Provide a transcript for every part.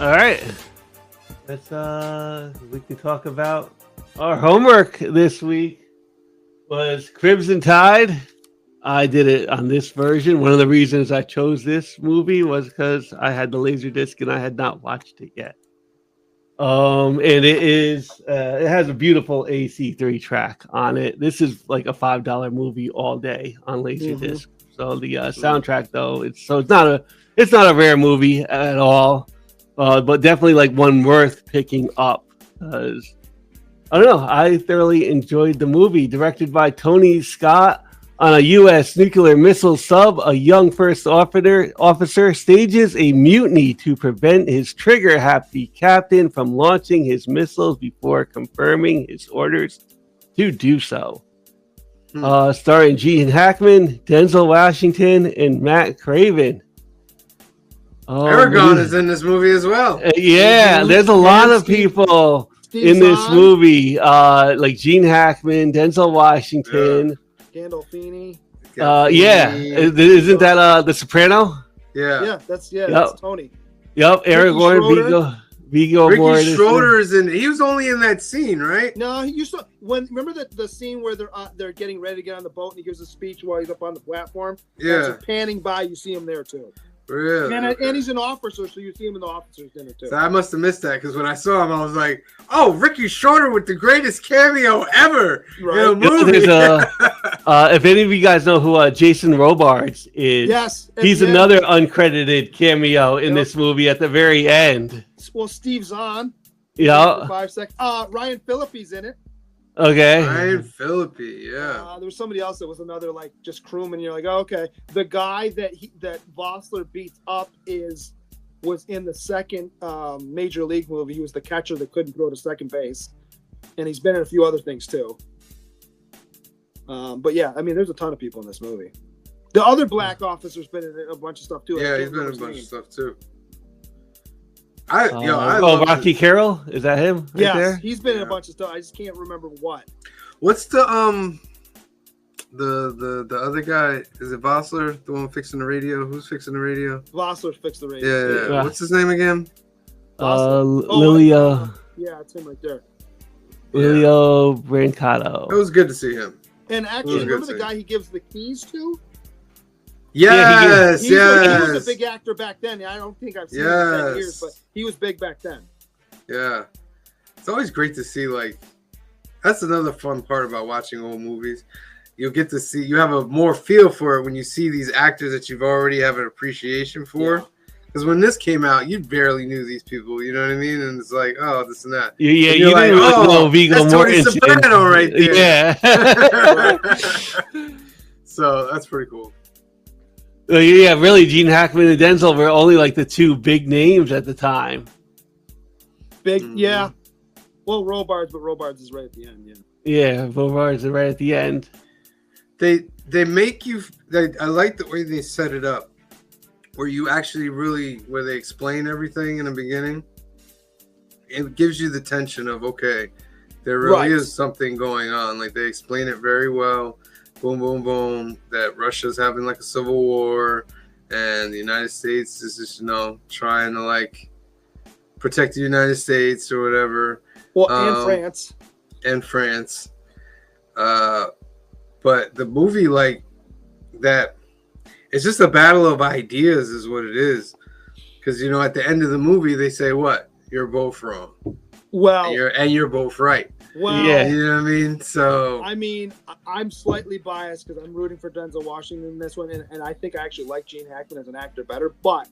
All right. Let's we can talk about our homework this week was Crimson Tide. I did it on this version. One of the reasons I chose this movie was because I had the Laserdisc and I had not watched it yet. And it has a beautiful AC3 track on it. This is like a $5 movie all day on Laserdisc. So the soundtrack though, it's not a rare movie at all, but definitely like one worth picking up. Because I don't know, I thoroughly enjoyed the movie. Directed by Tony Scott. On a U.S. nuclear missile sub, a young first officer stages a mutiny to prevent his trigger-happy captain from launching his missiles before confirming his orders to do so. Starring Gene Hackman, Denzel Washington, and Matt Craven. Aragon is in this movie as well. Yeah, there's a lot of people in this movie, like Gene Hackman, Denzel Washington. Gandolfini. Isn't that The Soprano? Yeah, that's Tony. Yep, Aragorn, Viggo. Ricky Schroeder is in. He was only in that scene, right? No, he used to. Remember the scene where they're getting ready to get on the boat and he gives a speech while he's up on the platform. Yeah, panning by, you see him there too. Really? And he's an officer, so you see him in the officer's dinner too. So I must have missed that because when I saw him, I was like, "Oh, Ricky Schroeder with the greatest cameo ever in a movie." If any of you guys know who Jason Robards is, yes, he's another uncredited cameo in this movie at the very end. Well, Steve Zahn. Yeah. 5 seconds. Ryan Phillippe's in it. Okay. Ryan Phillippe, yeah. There was somebody else that was another like just crewman. You're like, oh, okay. The guy that Vossler beats up was in the second Major League movie. He was the catcher that couldn't throw to second base, and he's been in a few other things too. But yeah, I mean, there's a ton of people in this movie. The other black officer's been in a bunch of stuff too. Yeah, he's been in a bunch of stuff too. Rocky Carroll, is that him? Yes, there? He's been in a bunch of stuff. I just can't remember what. What's the other guy? Is it Vossler, the one fixing the radio? Who's fixing the radio? Vossler fixed the radio. Yeah. What's his name again? Lilia. Yeah, it's him right there. Lilio Brancato. It was good to see him. And actually, remember the guy he gives the keys to? Yes, he was a big actor back then. I don't think I've seen him in 10 years, but he was big back then. Yeah. It's always great to see, like, that's another fun part about watching old movies. You'll get to see, you have a more feel for it when you see these actors that you've already have an appreciation for. Because when this came out, you barely knew these people, you know what I mean? And it's like, oh, this and that. Yeah, and you're like, oh, that's Tony Soprano right there. Yeah. So that's pretty cool. Yeah, really, Gene Hackman and Denzel were only like the two big names at the time. Yeah. Well, Robards is right at the end, Yeah, Robards is right at the end. They make you, I like the way they set it up, where you actually where they explain everything in the beginning. It gives you the tension of, okay, there really is something going on. Like, they explain it very well. Boom, boom, boom, that Russia's having like a civil war and the United States is just, trying to like protect the United States or whatever. Well, and France. But the movie, like, that, it's just a battle of ideas is what it is. Because, at the end of the movie, they say, what? You're both wrong. Well, and you're both right. Well, yeah. You know what I mean? So, I mean, I'm slightly biased because I'm rooting for Denzel Washington in this one, and I think I actually like Gene Hackman as an actor better. But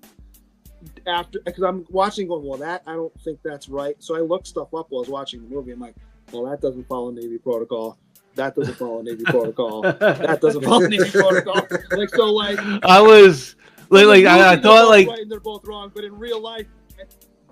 because I'm watching, going, well, I don't think that's right. So I looked stuff up while I was watching the movie. I'm like, well, that doesn't follow Navy protocol. That doesn't follow Navy protocol. That doesn't follow Navy protocol. I was I thought like right and they're both wrong, but in real life,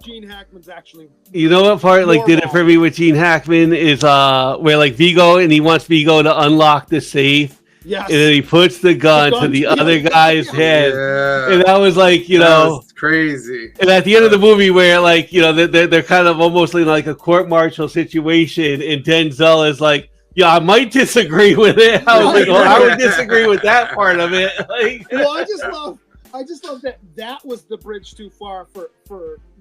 Gene Hackman's actually. You know what part did it for me with Gene Hackman is where like Viggo and he wants Viggo to unlock the safe. Yes. And then he puts the gun to the other guy's head. Yeah. And that was like, was crazy. And at the end of the movie where like, they're kind of almost in like a court-martial situation and Denzel is like, yeah, I might disagree with it. I was like, well, I would disagree with that part of it. Well, I just love that was the bridge too far for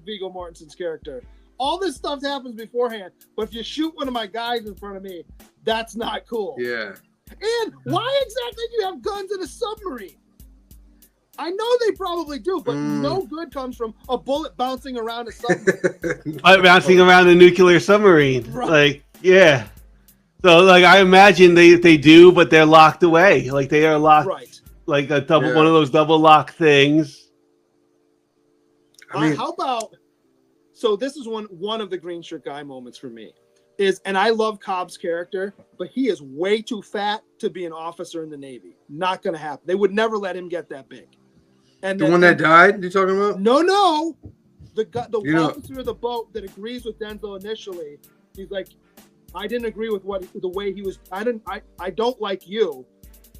Viggo Mortensen's character. All this stuff happens beforehand, but if you shoot one of my guys in front of me, that's not cool. Yeah. And why exactly do you have guns in a submarine? I know they probably do, but no good comes from a bullet bouncing around a submarine. Bouncing around a nuclear submarine. Right. Like, yeah. So, like, I imagine they do, but they're locked away. Like, they are locked, Right. like a double, one of those double lock things. I mean, How about? So this is one of the green shirt guy moments for me. And I love Cobb's character, but he is way too fat to be an officer in the Navy. Not going to happen. They would never let him get that big. And the one that died, you talking about? No. The officer of the boat that agrees with Denzel initially, he's like, I didn't agree with the way he was. I don't like you,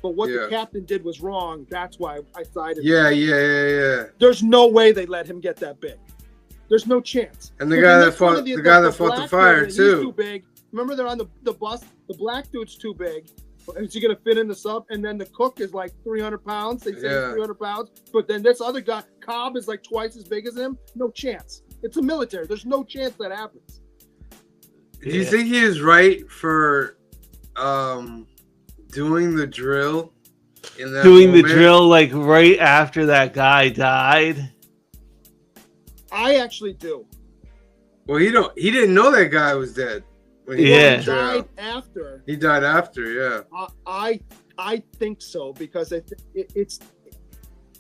but what the captain did was wrong. That's why I sided. Yeah. There's no way they let him get that big. There's no chance. And the guy that fought the fire too. He's too big. Remember, they're on the bus. The black dude's too big. Is he gonna fit in the sub? And then the cook is like 300 pounds. They say he's 300 pounds. But then this other guy, Cobb, is like twice as big as him. No chance. It's a military. There's no chance that happens. Do you think he is right for doing the drill in that moment? The drill like right after that guy died? I actually do. Well, he didn't know that guy was dead. When he died after. He died after, yeah. I think so, because it's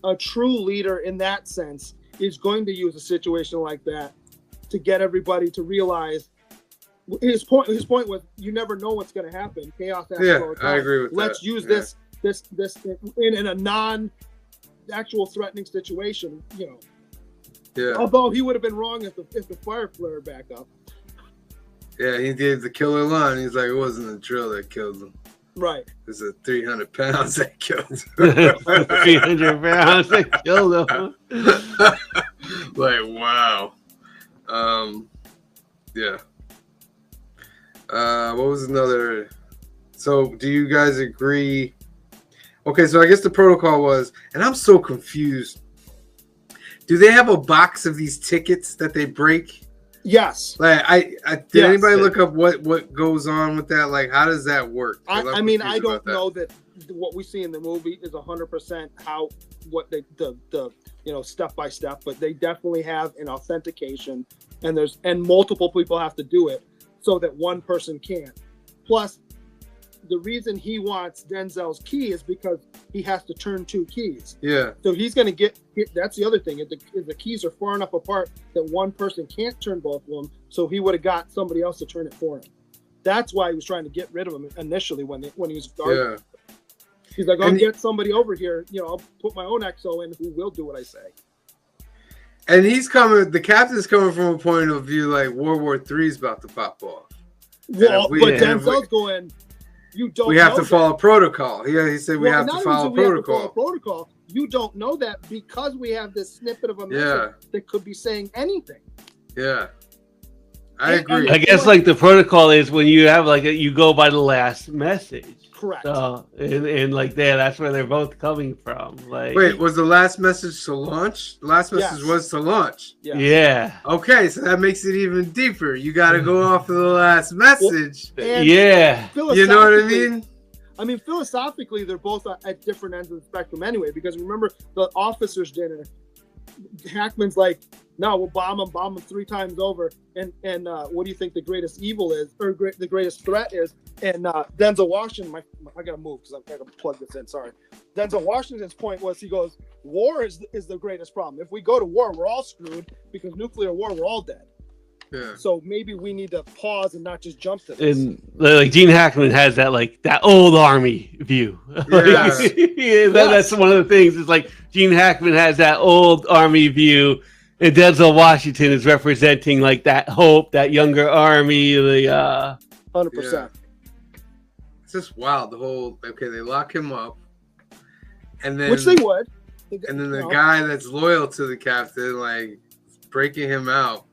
a true leader in that sense is going to use a situation like that to get everybody to realize. His point was, you never know what's going to happen. Chaos happens all the time. I agree with that. Let's use this in a non-actual threatening situation, you know. Yeah. Although he would have been wrong if the fire flared back up. Yeah, he gave the killer line. He's like, it wasn't the drill that killed him. Right. It's the 300 pounds that killed him. 300 pounds that killed him. Like, wow. Yeah. What was another? So, do you guys agree? Okay, so I guess the protocol was, and I'm so confused. Do they have a box of these tickets that they break? Yes. Like, did anybody look up what goes on with that? Like, how does that work? I mean, I don't know that what we see in the movie is 100% what the step by step, but they definitely have an authentication, and multiple people have to do it so that one person can't. Plus, the reason he wants Denzel's key is because he has to turn 2 keys. Yeah. So he's going to get. That's the other thing. If the keys are far enough apart that one person can't turn both of them, so he would have got somebody else to turn it for him. That's why he was trying to get rid of him initially when he was guarding. Yeah. He's like, I'll get somebody over here. I'll put my own XO in who will do what I say. And the captain's coming from a point of view like World War III is about to pop off. Well, but Denzel's going. We have to follow protocol. Yeah, he said we have to follow protocol. You don't know that because we have this snippet of a message that could be saying anything. Yeah, I agree. I guess like the protocol is when you have you go by the last message. Correct. So, and like that's where they're both coming from. Like, wait, was the last message to launch? The last message was to launch. Yes. Yeah. Okay, so that makes it even deeper. You got to go off of the last message. Yeah. You know what I mean? I mean, philosophically, they're both at different ends of the spectrum anyway. Because remember the officers' dinner. Hackman's like, no, we'll bomb them 3 times over. And what do you think the greatest evil is, or the greatest threat is? And Denzel Washington, I gotta move because I gotta plug this in. Sorry. Denzel Washington's point was, he goes, war is the greatest problem. If we go to war, we're all screwed because nuclear war, we're all dead. Yeah. So maybe we need to pause and not just jump to this. And like Gene Hackman has that old army view. That's one of the things. It's like Gene Hackman has that old army view, and Denzel Washington is representing like that hope, that younger army. 100%. It's just wild. The whole they lock him up, and then which they would, and then the guy that's loyal to the captain, like breaking him out.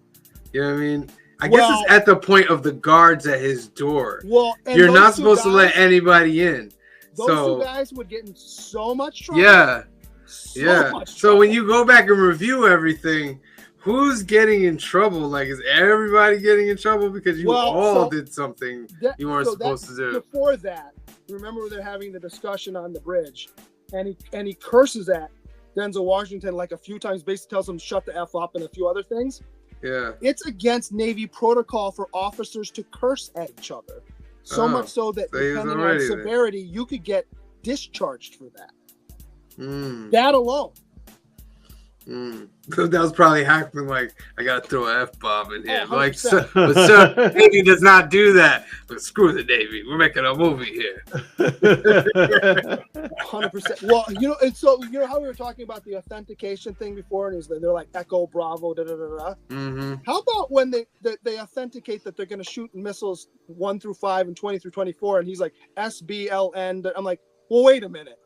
You know what I mean? I guess it's at the point of the guards at his door. Well, you're not supposed to let anybody in. Those 2 guys would get in so much trouble. Yeah. So much so trouble. when you go back and review everything, who's getting in trouble? Like, is everybody getting in trouble because you all so did something that, you weren't so supposed to do? Before that, remember they're having the discussion on the bridge, and he curses at Denzel Washington like a few times, basically tells him shut the F up and a few other things. Yeah. It's against Navy protocol for officers to curse at each other. So much so that depending on severity, you could get discharged for that. That alone. That was probably Hackman. Like, I gotta throw an F-bomb in here. 100%. Like, but sir, Navy does not do that. But screw the Navy. We're making a movie here. 100%. Well, and so you know how we were talking about the authentication thing before, and they're like Echo Bravo, da da da da. How about when they authenticate that they're going to shoot missiles 1 through 5 and 20 through 24, and he's like SBLN. I'm like, well, wait a minute.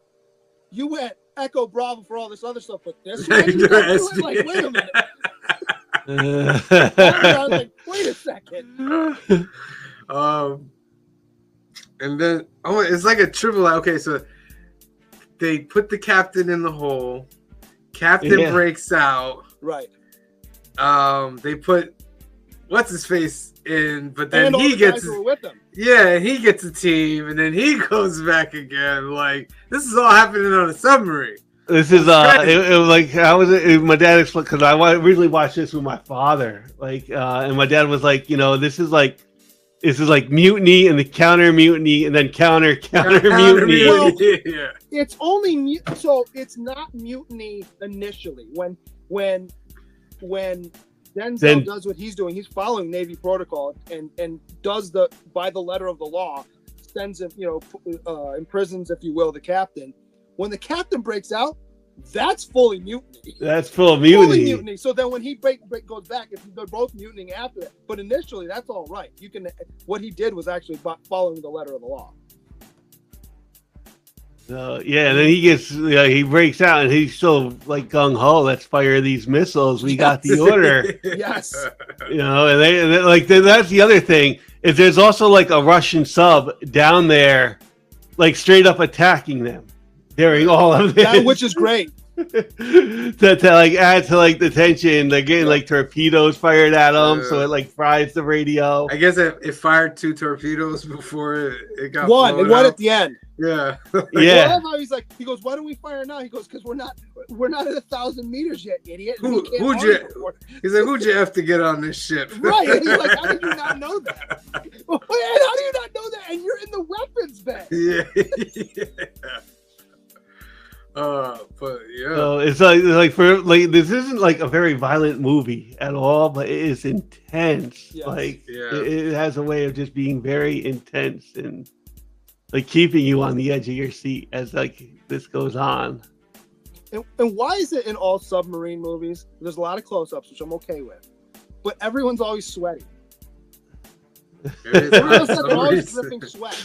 You went Echo Bravo for all this other stuff, but this one, like, wait a minute. I was like, wait a second. And then it's like a triple. Okay, so they put the captain in the hole. Captain breaks out. Right. They put what's his face in, but then and he gets with them. Yeah, he gets a team, and then he goes back again. Like, this is all happening on a submarine. This is it was like, how was it? My dad explained, because I originally watched this with my father, like, and my dad was like, this is like mutiny and the counter mutiny and then counter mutiny. Well, it's only so it's not mutiny initially when Denzel does what he's doing. He's following Navy protocol and does by the letter of the law, sends him, imprisons, if you will, the captain. When the captain breaks out, that's fully mutiny. That's full mutiny. Fully mutiny. So then when he goes back, they're both mutinying after that. But initially, that's all right. What he did was actually following the letter of the law. And then he breaks out and he's still like gung ho. Let's fire these missiles. We got the order. Yes. And they like that's the other thing is there's also like a Russian sub down there, like straight up attacking them during all of this, which is great. to like add to like the tension. They're getting like torpedoes fired at them, so it like fries the radio. I guess it fired 2 torpedoes before it got one at the end. Yeah. Yeah. I love how he goes, why don't we fire now? He goes, because we're not at 1,000 meters yet, idiot. He's like, who'd you have to get on this ship? Right. And he's like, how did you not know that? How do you not know that? And you're in the weapons bay. Yeah. But yeah. So it's like for like this isn't like a very violent movie at all, but it is intense. Yes. Like it has a way of just being very intense and like keeping you on the edge of your seat as like this goes on. And why is it in all submarine movies? There's a lot of close-ups, which I'm okay with, but everyone's always sweaty. They're always dripping sweat.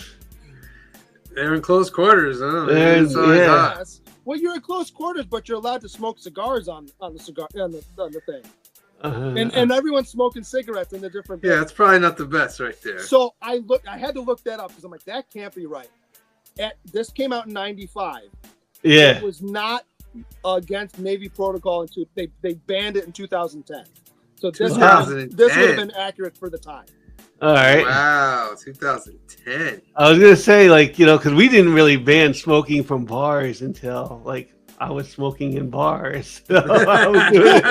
They're in close quarters, huh? Yes. Well, you're in close quarters, but you're allowed to smoke cigars on the thing. And everyone's smoking cigarettes in the different. Yeah, it's probably not the best right there. So I had to look that up because I'm like, that can't be right. This came out in '95. Yeah, it was not against Navy protocol until they banned it in 2010. So this would have been accurate for the time. All right. Wow, 2010. I was gonna say, like, because we didn't really ban smoking from bars until like I was smoking in bars. So I was doing it.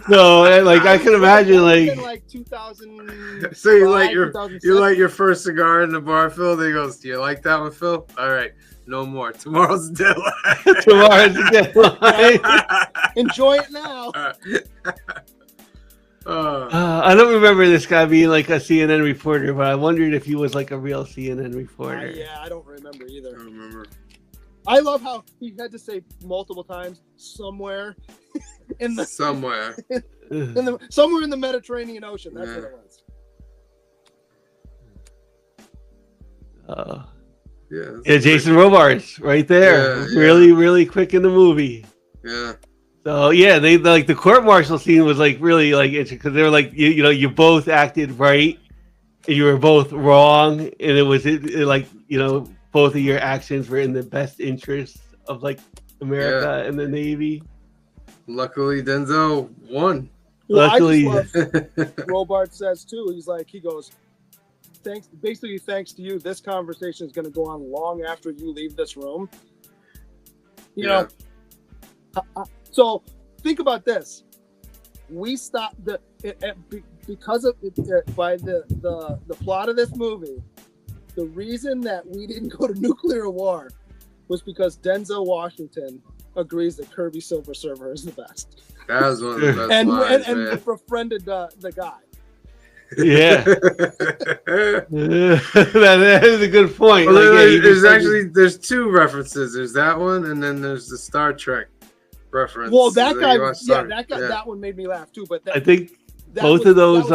So like I can imagine like 2000. So you light your first cigar in the bar, Phil. Then he goes, "Do you like that one, Phil? All right, no more. Tomorrow's the deadline. Tomorrow's the deadline. Enjoy it now." I don't remember this guy being like a CNN reporter, but I wondered if he was like a real CNN reporter. I don't remember either. I don't remember. I love how he had to say multiple times somewhere in the somewhere in the Mediterranean Ocean. That's what it was. Yeah, Jason Robards right there. Really, really quick in the movie. Yeah. So they like the court martial scene was like really like interesting because they were like you both acted right and you were both wrong and it was like both of your actions were in the best interest of like America and the Navy. Luckily, Denzel won. Well, Luckily- I just love Robart says too. He goes, thanks to you, this conversation is going to go on long after you leave this room. You know, so think about this. We stopped because of by the plot of this movie. The reason that we didn't go to nuclear war was because Denzel Washington agrees that Kirby Silver Surfer is the best, That was one of the best lines, and man. befriended the guy. Yeah. that is a good point. Well, Like, yeah, there's two references. There's that one, and then there's the Star Trek reference. Well, that guy, yeah, that one made me laugh too. But I think both of those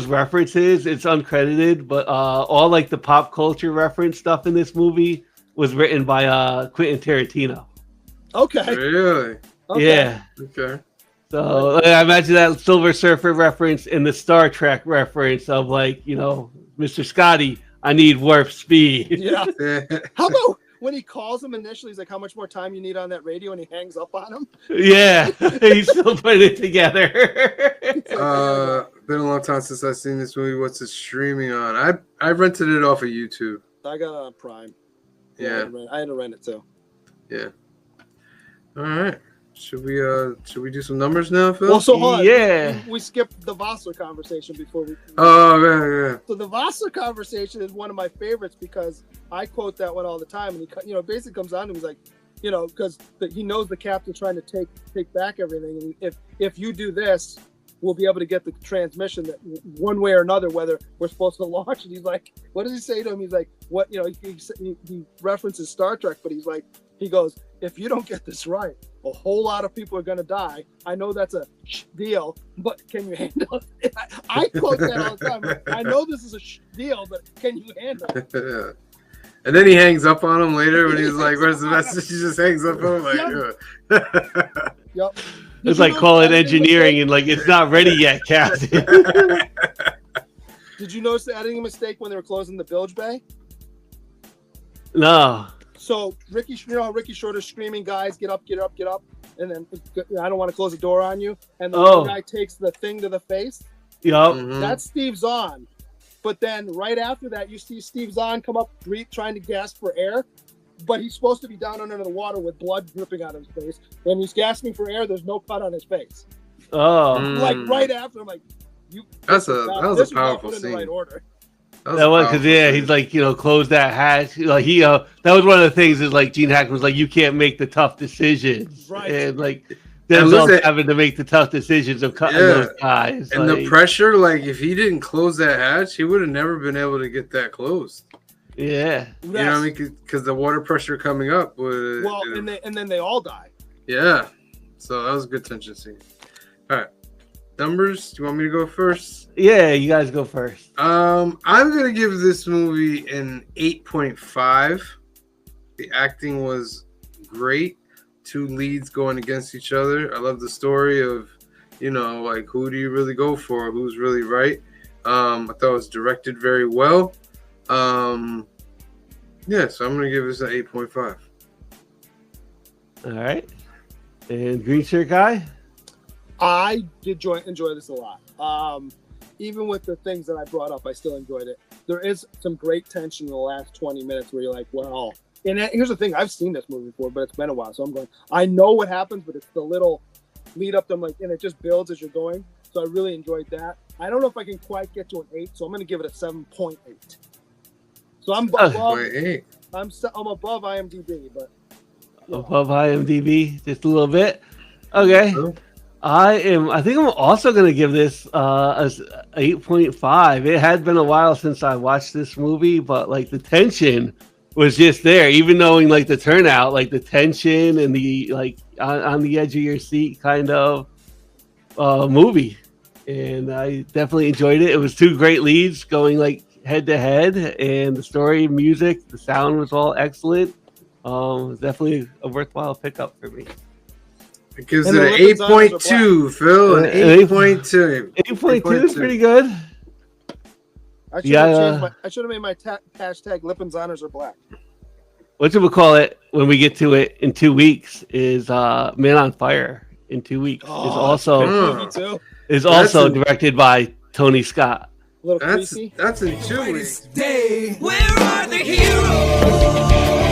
references, it's uncredited, but all like the pop culture reference stuff in this movie was written by Quentin Tarantino. okay. Really? Okay. Yeah. Okay. So I imagine that Silver Surfer reference and the Star Trek reference of like, Mr. Scotty, I need warp speed. Yeah. How about when he calls him initially, he's like, how much more time you need on that radio? And he hangs up on him. Yeah. He's still putting it together. Been a long time since I've seen this movie. What's it streaming on? I rented it off of YouTube. I got a Prime. Yeah. I had to rent it too. Yeah. All right. Should we do some numbers now, Phil? Well, so hold on. Yeah. We skipped the Vassar conversation before we. Oh, yeah. So the Vassar conversation is one of my favorites because I quote that one all the time, and he, basically comes on and he's like, because he knows the captain's trying to take back everything, and if you do this, we'll be able to get the transmission that one way or another, whether we're supposed to launch. And he's like, what does he say to him? He's like, what? He references Star Trek, but he goes, if you don't get this right, a whole lot of people are going to die. I know that's a deal, but can you handle it? I quote that all the time. I know this is a deal, but can you handle it? Yeah. And then he hangs up on him later when he's like, where's the message? He just hangs up on him like, Yep. It's like calling engineering and like, it's not ready yet, Captain. Did you notice the editing mistake when they were closing the bilge bay? No. So Ricky, how Ricky Shorter's screaming, guys, get up, and then I don't want to close the door on you. And the one guy takes the thing to the face. Yup. Mhm. That's Steve Zahn. But then right after that, you see Steve Zahn come up, trying to gasp for air. But he's supposed to be down under the water with blood dripping out of his face. When he's gasping for air, there's no cut on his face. Oh. Like right after, I'm like, that was a powerful put in the scene. right order. That was because he's like, close that hatch. Like that was one of the things is like Gene Hackman was like, you can't make the tough decisions, Right? And like Denzel's having to make the tough decisions of cutting those guys. And the pressure, like if he didn't close that hatch, he would have never been able to get that closed. Yeah, you know what I mean? Because the water pressure coming up would. Well, and then they all die. Yeah, so that was a good tension scene. All right. Numbers, do you want me to go first? Yeah, you guys go first. I'm gonna give this movie an 8.5. The acting was great. Two leads going against each other. I love the story of, like who do you really go for? Who's really right? I thought it was directed very well. So I'm gonna give this an 8.5. All right. And green shirt guy? I did enjoy this a lot. Even with the things that I brought up, I still enjoyed it. There is some great tension in the last 20 minutes where you're like, well, and here's the thing. I've seen this movie before, but it's been a while. So I'm going, I know what happens, but it's the little lead up to and it just builds as you're going. So I really enjoyed that. I don't know if I can quite get to an 8, so I'm going to give it a 7.8. So I'm above, I'm above IMDb, but above IMDb just a little bit. Okay. I think I'm also going to give this a 8.5. It had been a while since I watched this movie, but like the tension was just there, even knowing like the turnout, like the tension and the like on the edge of your seat kind of movie. And I definitely enjoyed it. It was two great leads going like head to head, and the story, music, the sound was all excellent. It was definitely a worthwhile pickup for me. It gives it an 8.2, Phil. An 8.2. 8.2 is pretty good. I should have made my hashtag Lipin's honors are black. what you would call it when we get to it in 2 weeks is Man on Fire in 2 weeks is also movie too. directed by Tony Scott. A little creepy. That's in 2 weeks. Where are the heroes?